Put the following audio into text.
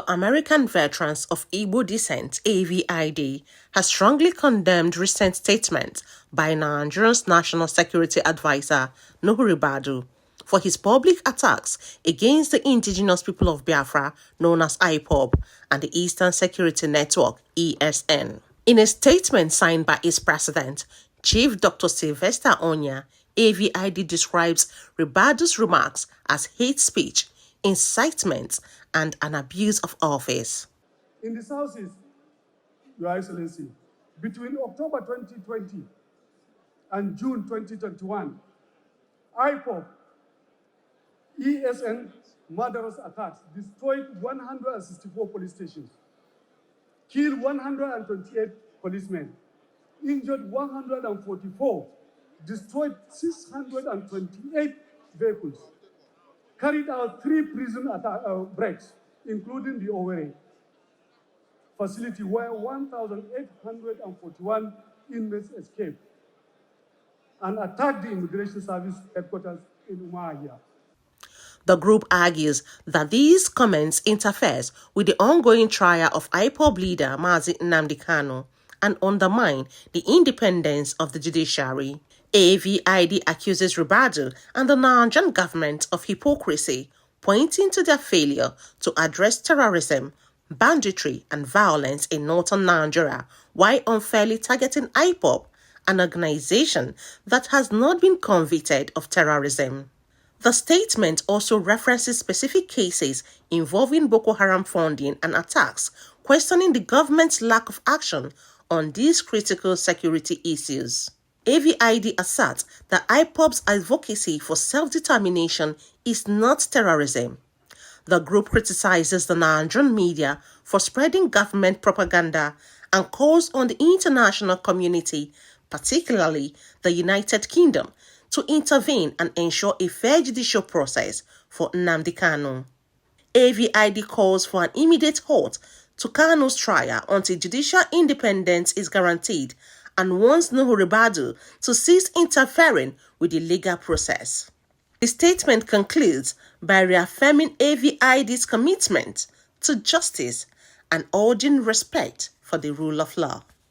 American Veterans of Igbo Descent, AVID, has strongly condemned recent statements by Nigeria's National Security Advisor, Naira Ribadu, for his public attacks against the indigenous people of Biafra, known as IPOB, and the Eastern Security Network, ESN. In a statement signed by its president, Chief Dr. Sylvester Onya, AVID describes Ribadu's remarks as hate speech, incitement, and an abuse of office. In the Southeast, Your Excellency, between October 2020 and June 2021, IPOB, ESN murderous attacks destroyed 164 police stations, killed 128 policemen, injured 144, destroyed 628 vehicles, carried out 3 prison breaks, including the Owerri facility where 1,841 inmates escaped, and attacked the Immigration Service headquarters in Umuahia. The group argues that these comments interfere with the ongoing trial of IPOB leader Mazi Nnamdikanu and undermine the independence of the judiciary. AVID accuses Ribadu and the Nigerian government of hypocrisy, pointing to their failure to address terrorism, banditry, and violence in northern Nigeria while unfairly targeting IPOB, an organization that has not been convicted of terrorism. The statement also references specific cases involving Boko Haram funding and attacks, questioning the government's lack of action on these critical security issues. AVID asserts that IPOB's advocacy for self-determination is not terrorism. The group criticizes the Nigerian media for spreading government propaganda and calls on the international community, particularly the United Kingdom, to intervene and ensure a fair judicial process for Nnamdikanu. AVID calls for an immediate halt to Kanu's trial until judicial independence is guaranteed and wants Naira Ribadu to cease interfering with the legal process. The statement concludes by reaffirming AVID's commitment to justice and urging respect for the rule of law.